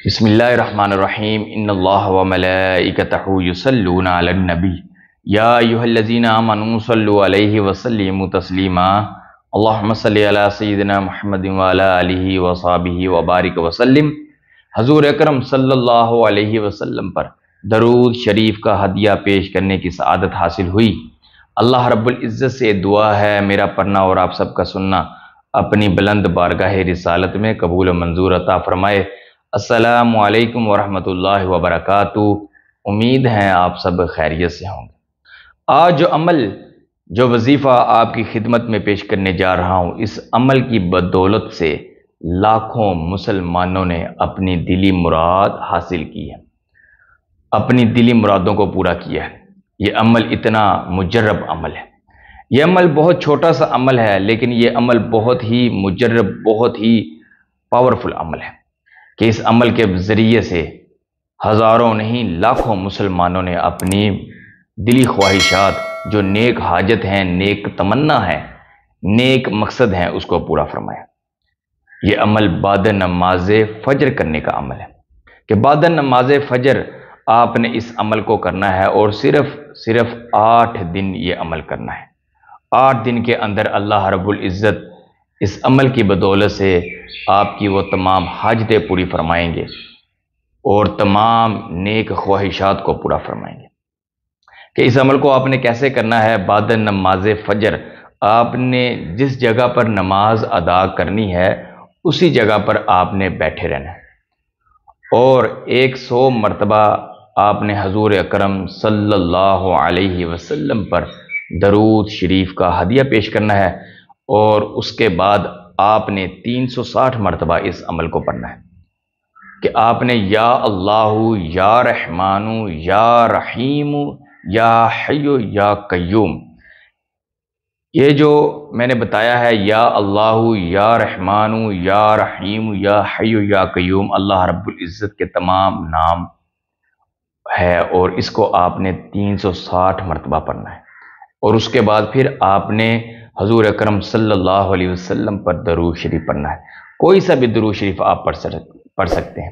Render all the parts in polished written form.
بسم اللہ الرحمن الرحیم ان اللہ وملائکتہ یصلون علی النبی یا ایھا الذین آمنوا صلوا علیہ وسلموا تسلیما اللہم صلی علی سیدنا محمد وعلی آلہ وصحبہ وبارک وسلم۔ حضور اکرم صلی اللہ علیہ وسلم پر درود شریف کا ہدیہ پیش کرنے کی سعادت حاصل ہوئی۔ اللہ رب العزت سے دعا ہے میرا پڑھنا اور آپ سب کا سننا اپنی بلند بارگاہ رسالت میں قبول و منظور عطا فرمائے۔ السلام علیکم ورحمۃ اللہ وبرکاتہ۔ امید ہے آپ سب خیریت سے ہوں گے۔ آج جو وظیفہ آپ کی خدمت میں پیش کرنے جا رہا ہوں، اس عمل کی بدولت سے لاکھوں مسلمانوں نے اپنی دلی مراد حاصل کی ہے، اپنی دلی مرادوں کو پورا کیا ہے۔ یہ عمل اتنا مجرب عمل ہے، یہ عمل بہت چھوٹا سا عمل ہے، لیکن یہ عمل بہت ہی مجرب، بہت ہی پاورفل عمل ہے کہ اس عمل کے ذریعے سے ہزاروں نہیں لاکھوں مسلمانوں نے اپنی دلی خواہشات، جو نیک حاجت ہیں، نیک تمنا ہے، نیک مقصد ہیں، اس کو پورا فرمایا۔ یہ عمل بعد نماز فجر کرنے کا عمل ہے کہ بعد نماز فجر آپ نے اس عمل کو کرنا ہے، اور صرف 8 دن یہ عمل کرنا ہے۔ 8 دن کے اندر اللہ رب العزت اس عمل کی بدولت سے آپ کی وہ تمام حاجتیں پوری فرمائیں گے اور تمام نیک خواہشات کو پورا فرمائیں گے۔ کہ اس عمل کو آپ نے کیسے کرنا ہے؟ بعد نماز فجر آپ نے جس جگہ پر نماز ادا کرنی ہے اسی جگہ پر آپ نے بیٹھے رہنا ہے، اور 100 مرتبہ آپ نے حضور اکرم صلی اللہ علیہ وسلم پر درود شریف کا ہدیہ پیش کرنا ہے، اور اس کے بعد آپ نے 360 مرتبہ اس عمل کو پڑھنا ہے کہ آپ نے یا اللہ یا رحمان یا رحیم یا حی یا قیوم، یہ جو میں نے بتایا ہے یا اللہ یا رحمان یا رحیم یا حی یا قیوم، اللہ رب العزت کے تمام نام ہے، اور اس کو آپ نے 360 مرتبہ پڑھنا ہے، اور اس کے بعد پھر آپ نے حضور اکرم صلی اللہ علیہ وسلم پر درود شریف پڑھنا ہے۔ کوئی سا بھی درود شریف آپ پڑھ سکتے ہیں۔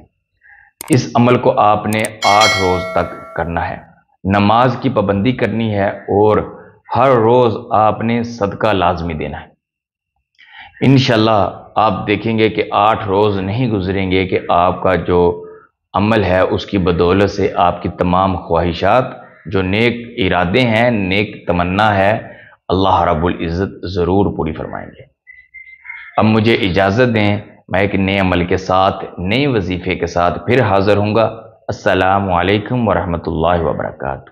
اس عمل کو آپ نے 8 روز تک کرنا ہے۔ نماز کی پابندی کرنی ہے، اور ہر روز آپ نے صدقہ لازمی دینا ہے۔ انشاءاللہ آپ دیکھیں گے کہ 8 روز نہیں گزریں گے کہ آپ کا جو عمل ہے اس کی بدولت سے آپ کی تمام خواہشات، جو نیک ارادے ہیں، نیک تمنا ہے، اللہ رب العزت ضرور پوری فرمائیں گے۔ اب مجھے اجازت دیں، میں ایک نئے عمل کے ساتھ، نئے وظیفے کے ساتھ پھر حاضر ہوں گا۔ السلام علیکم ورحمۃ اللہ وبرکاتہ۔